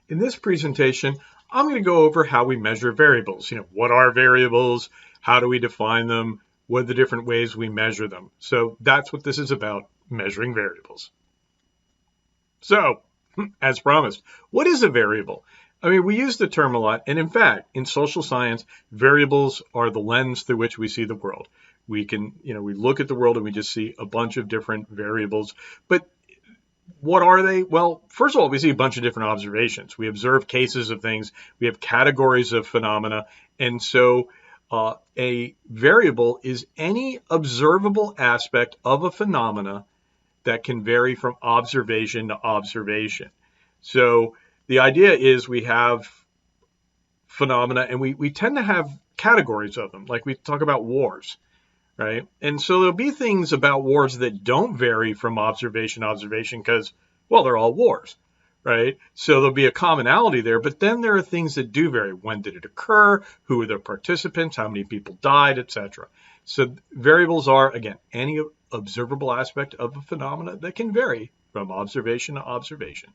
In this presentation, I'm going to go over how we measure variables. What are variables? How do we define them? What are the different ways we measure them? So that's what this is about, measuring variables. So, as promised, what is a variable? We use the term a lot, and in fact, in social science, variables are the lens through which we see the world. We look at the world and we just see a bunch of different variables, but what are they? Well, first of all, we see a bunch of different observations. We observe cases of things. We have categories of phenomena. And so a variable is any observable aspect of a phenomena that can vary from observation to observation. So the idea is we have phenomena, and we tend to have categories of them, like we talk about wars. Right? And so there'll be things about wars that don't vary from observation to observation because, well, they're all wars, right? So there'll be a commonality there, but then there are things that do vary. When did it occur? Who are the participants? How many people died, etc. So variables are, again, any observable aspect of a phenomena that can vary from observation to observation.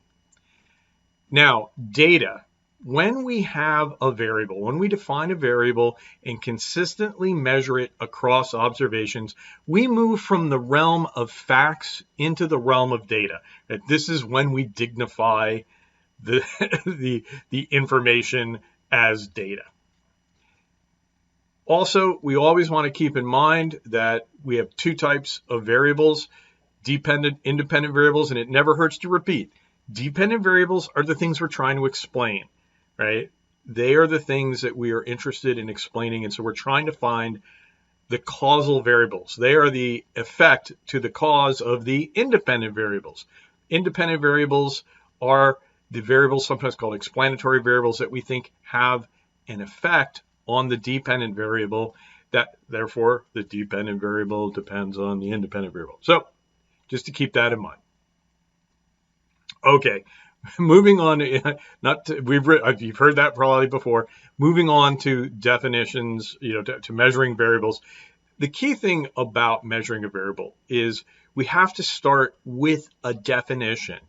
Now, data. When we have a variable, when we define a variable and consistently measure it across observations, we move from the realm of facts into the realm of data. This is when we dignify the information as data. Also, we always want to keep in mind that we have two types of variables, dependent, independent variables, and it never hurts to repeat. Dependent variables are the things we're trying to explain. Right? They are the things that we are interested in explaining, and so we're trying to find the causal variables. They are the effect to the cause of the independent variables. Independent variables are the variables sometimes called explanatory variables that we think have an effect on the dependent variable, that therefore the dependent variable depends on the independent variable. So just to keep that in mind. Okay. Moving on, you've heard that probably before. Moving on to definitions, to measuring variables. The key thing about measuring a variable is we have to start with a definition.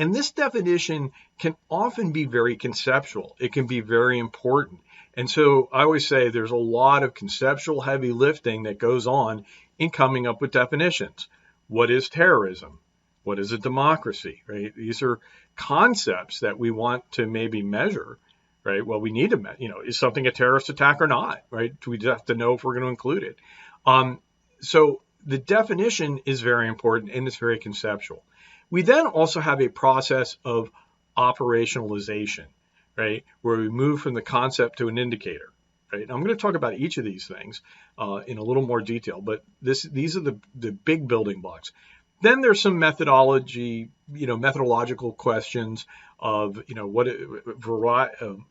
And this definition can often be very conceptual. It can be very important. And so I always say there's a lot of conceptual heavy lifting that goes on in coming up with definitions. What is terrorism? What is a democracy, right? These are concepts that we want to maybe measure, right? Well, we need to, is something a terrorist attack or not, right? We just have to know if we're going to include it. So the definition is very important and it's very conceptual. We then also have a process of operationalization, right? Where we move from the concept to an indicator, right? I'm going to talk about each of these things in a little more detail, but these are the big building blocks. Then there's some methodological questions of,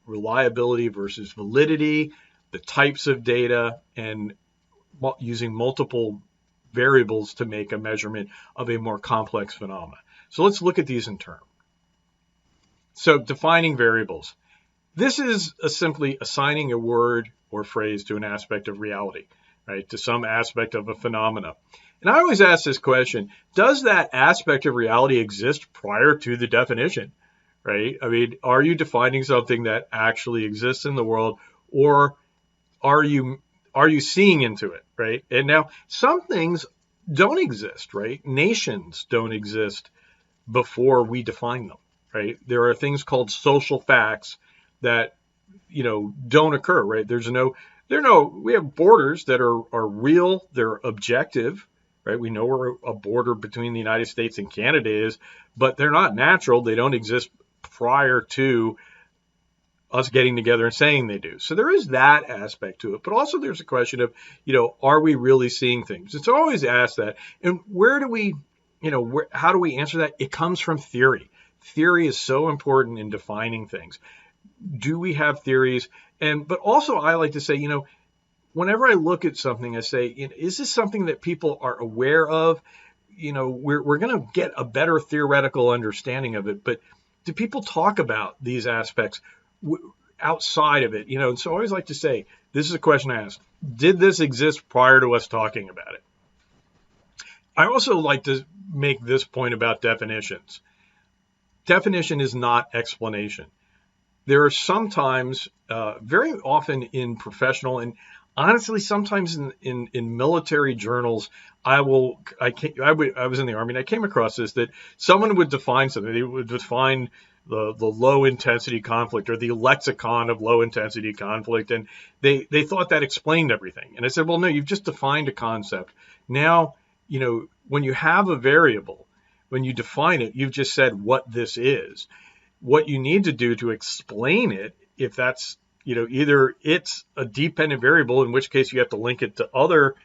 reliability versus validity, the types of data, and using multiple variables to make a measurement of a more complex phenomena. So let's look at these in turn. So defining variables. This is simply assigning a word or phrase to an aspect of reality, right? To some aspect of a phenomena. And I always ask this question, does that aspect of reality exist prior to the definition, right? Are you defining something that actually exists in the world, or are you seeing into it, right? And now some things don't exist, right? Nations don't exist before we define them, right? There are things called social facts that, don't occur, right? We have borders that are real, they're objective, right? We know where a border between the United States and Canada is, but they're not natural. They don't exist prior to us getting together and saying they do. So there is that aspect to it, but also there's a question of, are we really seeing things? It's always asked that. And how do we answer that? It comes from theory. Theory is so important in defining things. Do we have theories? But also I like to say, whenever I look at something, I say, is this something that people are aware of? We're going to get a better theoretical understanding of it, but do people talk about these aspects outside of it? And so I always like to say, this is a question I ask, did this exist prior to us talking about it? I also like to make this point about definitions. Definition is not explanation. there are sometimes, very often in professional and honestly, sometimes in military journals, I was in the Army and I came across this, that someone would define something. They would define the low intensity conflict or the lexicon of low intensity conflict. And they thought that explained everything. And I said, well, no, you've just defined a concept. Now, when you have a variable, when you define it, you've just said what this is. What you need to do to explain it, if that's, either it's a dependent variable, in which case you have to link it to other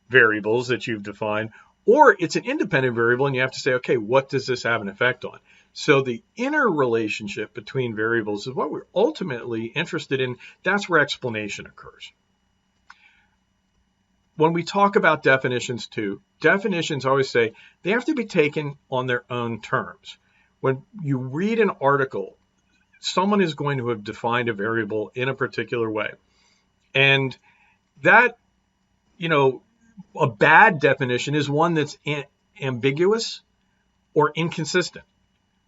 variables that you've defined, or it's an independent variable and you have to say, okay, what does this have an effect on? So the interrelationship between variables is what we're ultimately interested in. That's where explanation occurs. When we talk about definitions too, definitions always say they have to be taken on their own terms. When you read an article, someone is going to have defined a variable in a particular way. And that, a bad definition is one that's ambiguous or inconsistent,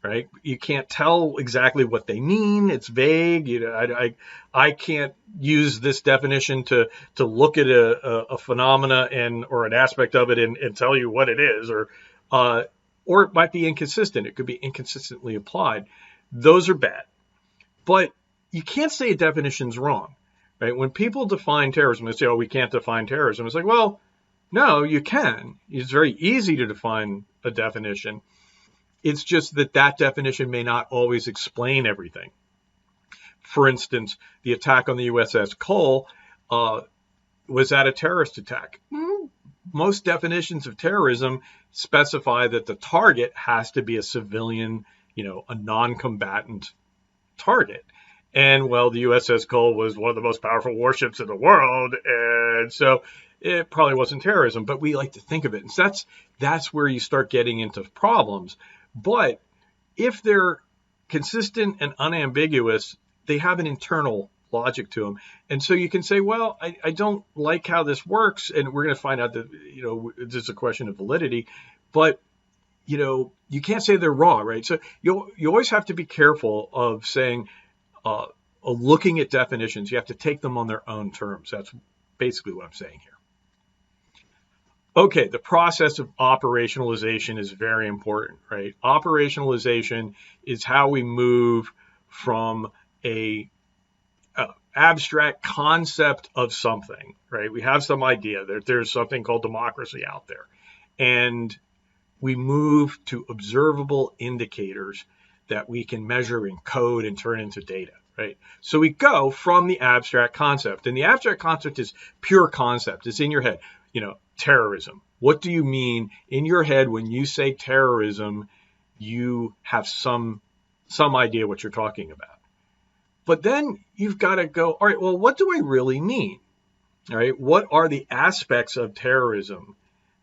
right? You can't tell exactly what they mean. It's vague. I can't use this definition to look at a phenomena or an aspect of it and tell you what it is, or it might be inconsistent. It could be inconsistently applied. Those are bad. But you can't say a definition's wrong, right? When people define terrorism, they say, oh, we can't define terrorism. It's like, well, no, you can. It's very easy to define a definition. It's just that definition may not always explain everything. For instance, the attack on the USS Cole, was that a terrorist attack? Most definitions of terrorism specify that the target has to be a civilian, a non-combatant target. And well, the USS Cole was one of the most powerful warships in the world, and so it probably wasn't terrorism, but we like to think of it. And so that's where you start getting into problems. But if they're consistent and unambiguous, they have an internal logic to them. And so you can say, well, I don't like how this works, and we're going to find out that, this is a question of validity, but you can't say they're wrong, right? So you always have to be careful of saying, looking at definitions, you have to take them on their own terms. That's basically what I'm saying here. Okay, the process of operationalization is very important, right? Operationalization is how we move from a abstract concept of something, right? We have some idea that there's something called democracy out there, and we move to observable indicators that we can measure in code and turn into data, right? So we go from the abstract concept, and the abstract concept is pure concept. It's in your head. Terrorism. What do you mean in your head when you say terrorism? You have some idea what you're talking about. But then you've got to go, all right, well, what do I really mean? All right, what are the aspects of terrorism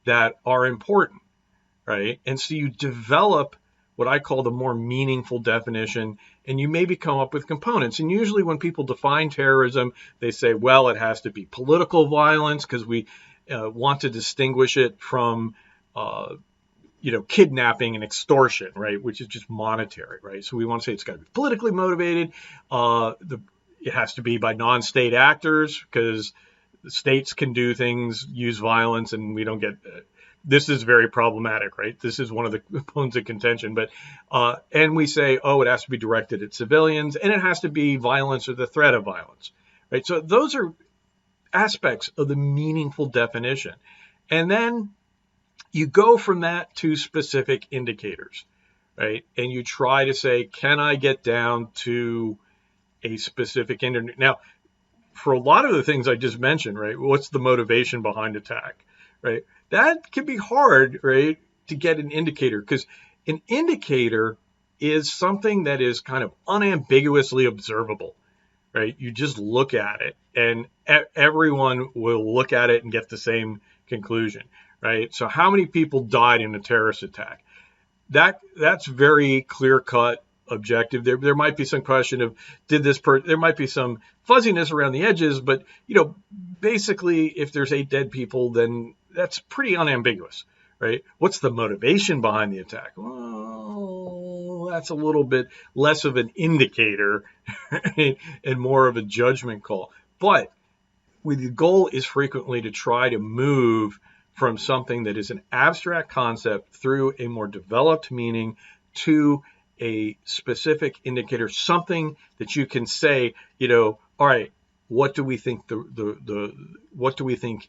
that are important, right? And so you develop what I call the more meaningful definition, and you maybe come up with components. And usually when people define terrorism, they say, well, it has to be political violence because we want to distinguish it from, kidnapping and extortion, right, which is just monetary, right? So we want to say it's got to be politically motivated. It has to be by non-state actors because the states can do things, use violence, and we don't get this is very problematic, right? This is one of the points of contention. But and we say, oh, it has to be directed at civilians, and it has to be violence or the threat of violence, right? So those are aspects of the meaningful definition. And then you go from that to specific indicators, right? And you try to say, can I get down to a specific indicator? Now, for a lot of the things I just mentioned, right, what's the motivation behind attack, right? That can be hard, right, to get an indicator, because an indicator is something that is kind of unambiguously observable, right? You just look at it and everyone will look at it and get the same conclusion, right? So how many people died in a terrorist attack? That's very clear-cut, objective. There might be some question of there might be some fuzziness around the edges, but basically if there's 8 dead people, then that's pretty unambiguous, right? What's the motivation behind the attack? Well, well, that's a little bit less of an indicator and more of a judgment call. But the goal is frequently to try to move from something that is an abstract concept through a more developed meaning to a specific indicator, something that you can say, all right, what do we think what do we think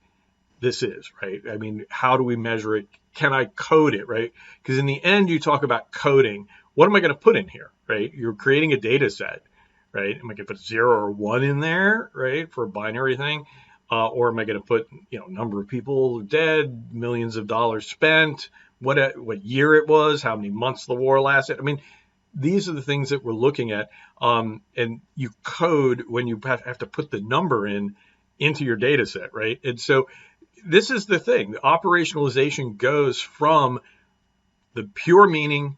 this is, right? I mean, how do we measure it? Can I code it, right? Because in the end, you talk about coding. What am I going to put in here, right? You're creating a data set, right? Am I going to put 0 or 1 in there, right, for a binary thing? Or am I going to put, number of people dead, millions of dollars spent, what year it was, how many months the war lasted? I mean, these are the things that we're looking at. And you code when you have to put the number into your data set, right? And so this is the thing. The operationalization goes from the pure meaning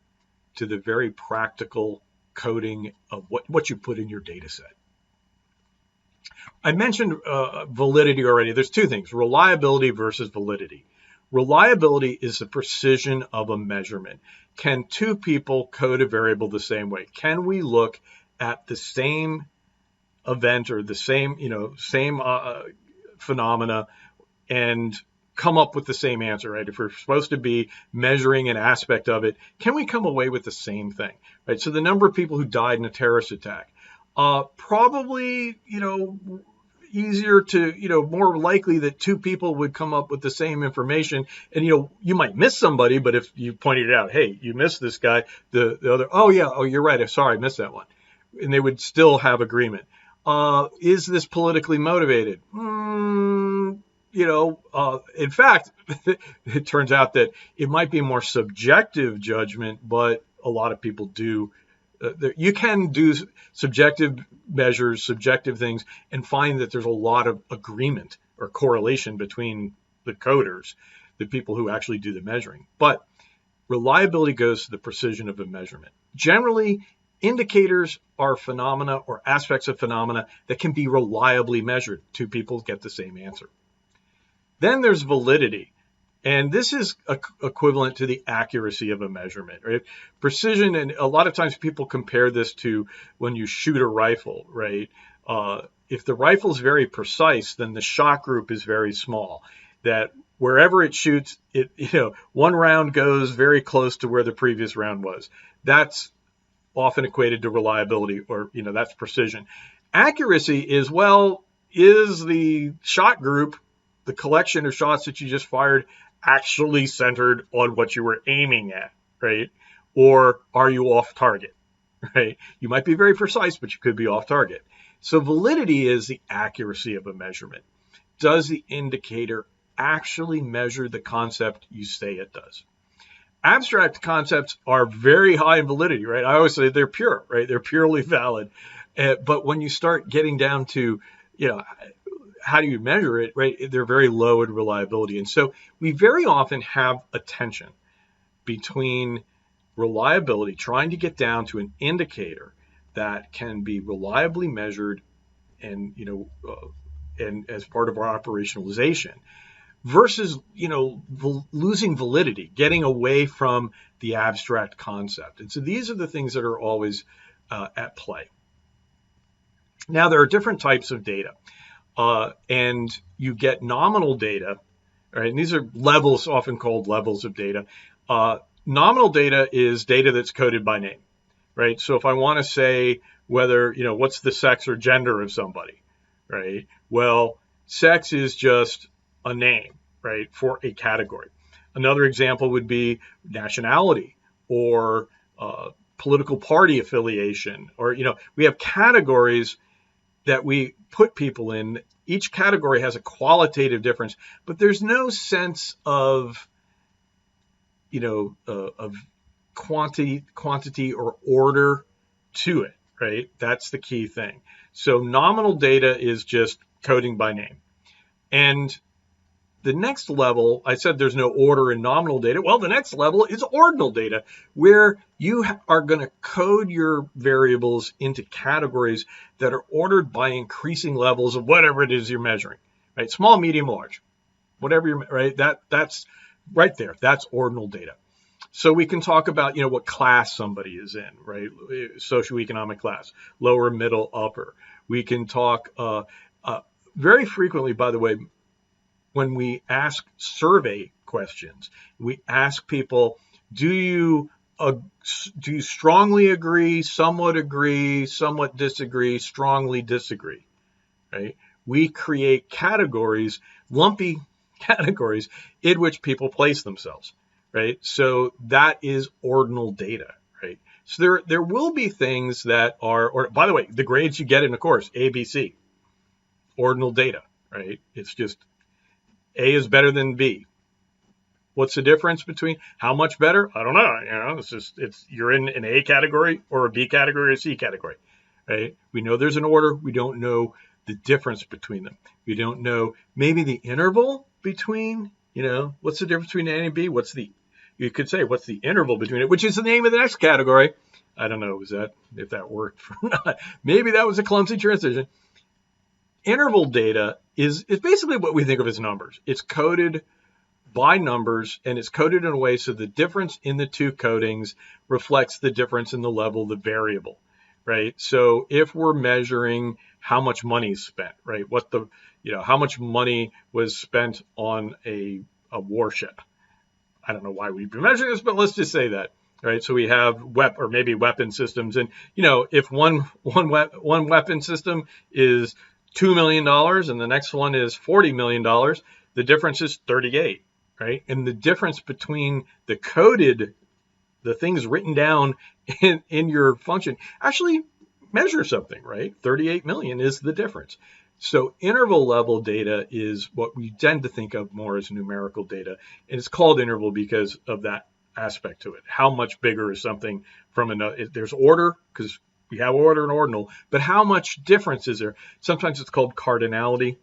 to the very practical coding of what you put in your data set. I mentioned validity already. There's two things, reliability versus validity. Reliability is the precision of a measurement. Can two people code a variable the same way? Can we look at the same event or the same phenomena and come up with the same answer, right? If we're supposed to be measuring an aspect of it, can we come away with the same thing, right? So the number of people who died in a terrorist attack, probably, easier to, more likely that two people would come up with the same information. And, you might miss somebody, but if you pointed it out, hey, you missed this guy, the other, oh, yeah, oh, you're right. I'm sorry, I missed that one. And they would still have agreement. Is this politically motivated? In fact, it turns out that it might be more subjective judgment, but a lot of people do. You can do subjective measures, subjective things, and find that there's a lot of agreement or correlation between the coders, the people who actually do the measuring. But reliability goes to the precision of a measurement. Generally, indicators are phenomena or aspects of phenomena that can be reliably measured. Two people get the same answer. Then there's validity. And this is equivalent to the accuracy of a measurement, right? Precision, and a lot of times people compare this to when you shoot a rifle, right? If the rifle is very precise, then the shot group is very small. That wherever it shoots, one round goes very close to where the previous round was. That's often equated to reliability, or that's precision. Accuracy is, is the shot group, the collection of shots that you just fired, actually centered on what you were aiming at, right? Or are you off target, right? You might be very precise, but you could be off target. So validity is the accuracy of a measurement. Does the indicator actually measure the concept you say it does? Abstract concepts are very high in validity, right? I always say they're pure, right? They're purely valid. But when you start getting down to, how do you measure it, right? They're very low in reliability. And so we very often have a tension between reliability, trying to get down to an indicator that can be reliably measured and, and as part of our operationalization, versus, losing validity, getting away from the abstract concept. And so these are the things that are always at play. Now, there are different types of data. And you get nominal data, right? And these are levels, often called levels of data. Nominal data is data that's coded by name, right? So if I want to say whether, what's the sex or gender of somebody, right? Well, sex is just a name, right, for a category. Another example would be nationality or political party affiliation, or, we have categories that we put people in. Each category has a qualitative difference, but there's no sense of, of quantity or order to it, right? That's the key thing. So nominal data is just coding by name. And the next level, I said there's no order in nominal data. Well, the next level is ordinal data, where you are going to code your variables into categories that are ordered by increasing levels of whatever it is you're measuring, right? Small, medium, large, whatever you're, right? That's right there. That's ordinal data. So we can talk about, what class somebody is in, right? Socioeconomic class, lower, middle, upper. We can talk very frequently, by the way, when we ask survey questions, we ask people, do you strongly agree, somewhat disagree, strongly disagree, right? We create categories, lumpy categories, in which people place themselves, right? So that is ordinal data, right? So there will be things that are, or by the way, the grades you get in the course, A, B, C, ordinal data, right? It's just A is better than B. What's the difference between how much better? I don't know. It's you're in an A category or a B category or a C category, right? We know there's an order. We don't know the difference between them. We don't know maybe the interval between, what's the difference between A and B? You could say, what's the interval between it, which is the name of the next category. I don't know if that worked or not. Maybe that was a clumsy transition. Interval data is basically what we think of as numbers. It's coded by numbers, and it's coded in a way so the difference in the two codings reflects the difference in the level of the variable, right? So if we're measuring how much money is spent, right? How much money was spent on a warship. I don't know why we've been measuring this, but let's just say that, right? So we have weapon systems, and if one weapon system is $2 million and the next one is $40 million, the difference is 38. Right? And the difference between the things written down in your function actually measure something, right? 38 million is the difference. So interval level data is what we tend to think of more as numerical data. And it's called interval because of that aspect to it. How much bigger is something from another? There's order, because we have order and ordinal, but how much difference is there? Sometimes it's called cardinality.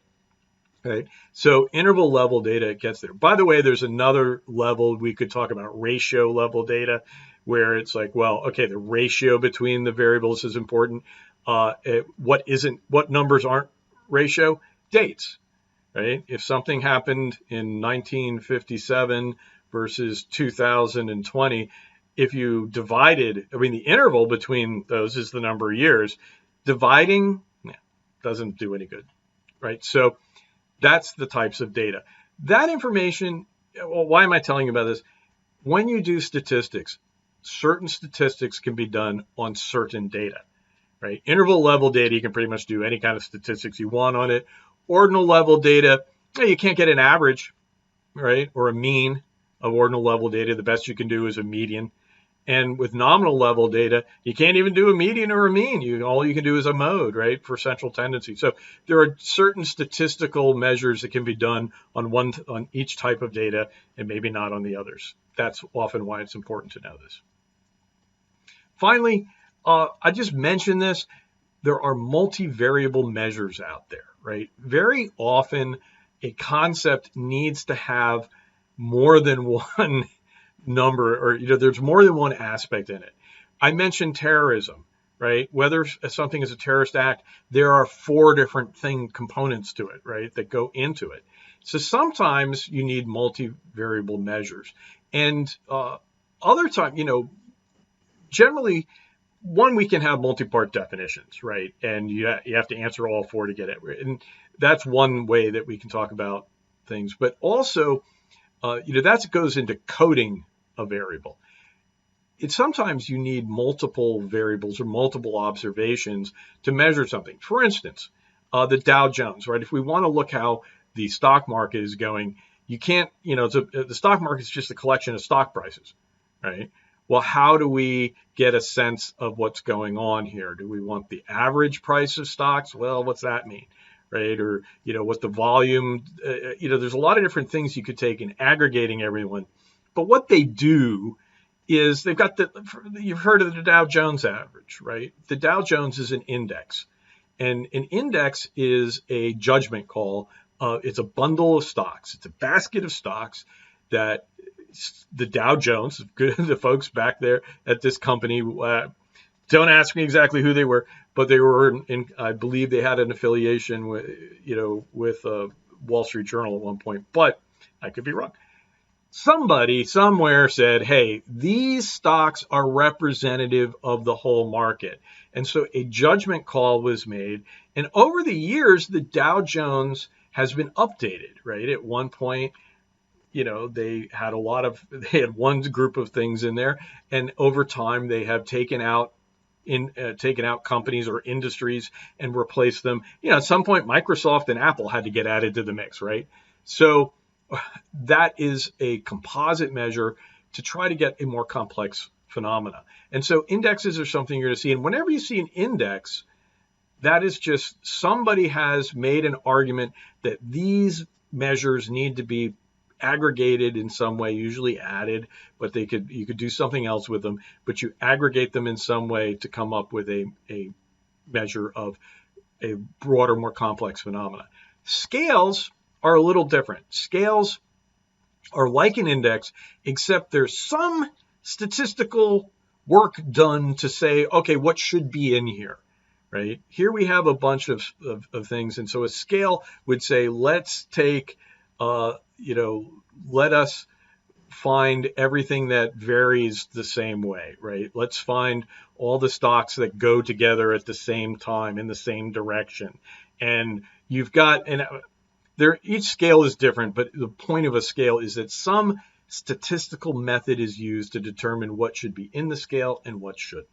Right. So interval level data gets there. By the way, there's another level we could talk about, ratio level data, where it's like, well, okay, the ratio between the variables is important. What numbers aren't ratio? Dates, right? If something happened in 1957 versus 2020, if you divided, the interval between those is the number of years. Dividing doesn't do any good, right? So that's the types of data. That information, well, why am I telling you about this? When you do statistics, certain statistics can be done on certain data, right? Interval level data, you can pretty much do any kind of statistics you want on it. Ordinal level data, you can't get an average, right? Or a mean of ordinal level data. The best you can do is a median. And with nominal level data, you can't even do a median or a mean. All you can do is a mode, right, for central tendency. So there are certain statistical measures that can be done on each type of data and maybe not on the others. That's often why it's important to know this. Finally, I just mentioned this. There are multivariable measures out there, right? Very often, a concept needs to have more than one number, or there's more than one aspect in it. I mentioned terrorism, right? Whether something is a terrorist act, there are 4 different components to it, right, that go into it. So sometimes you need multivariable measures, and other times, generally, we can have multi-part definitions, right? And you have to answer all 4 to get it. And that's one way that we can talk about things. But also, that goes into coding a variable. Sometimes you need multiple variables or multiple observations to measure something. For instance, the Dow Jones, right? If we want to look how the stock market is going, you can't, the stock market is just a collection of stock prices, right? Well, how do we get a sense of what's going on here? Do we want the average price of stocks? Well, what's that mean? Right? Or, what the volume, there's a lot of different things you could take in aggregating everyone. But what they do is they've got you've heard of the Dow Jones average, right? The Dow Jones is an index. And an index is a judgment call. It's a bundle of stocks. It's a basket of stocks that the Dow Jones, the folks back there at this company, don't ask me exactly who they were, but they were I believe they had an affiliation with Wall Street Journal at one point, but I could be wrong. somebody somewhere said, hey, these stocks are representative of the whole market. And so a judgment call was made. And over the years, the Dow Jones has been updated, right? At one point, they had one group of things in there. And over time, they have taken out companies or industries and replaced them. At some point, Microsoft and Apple had to get added to the mix, right? So that is a composite measure to try to get a more complex phenomena. And so indexes are something you're going to see. And whenever you see an index, that is just somebody has made an argument that these measures need to be aggregated in some way, usually added, but you could do something else with them, but you aggregate them in some way to come up with a measure of a broader, more complex phenomena. Scales are a little different. Scales are like an index, except there's some statistical work done to say, okay, what should be in here, right? Here we have a bunch of things. And so a scale would say, let's take, let us find everything that varies the same way, right? Let's find all the stocks that go together at the same time in the same direction. And you've got, each scale is different, but the point of a scale is that some statistical method is used to determine what should be in the scale and what shouldn't.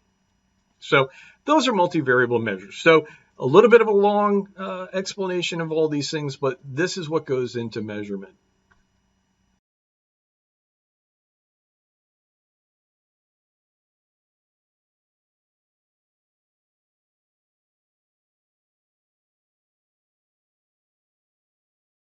So those are multivariable measures. So a little bit of a long explanation of all these things, but this is what goes into measurement.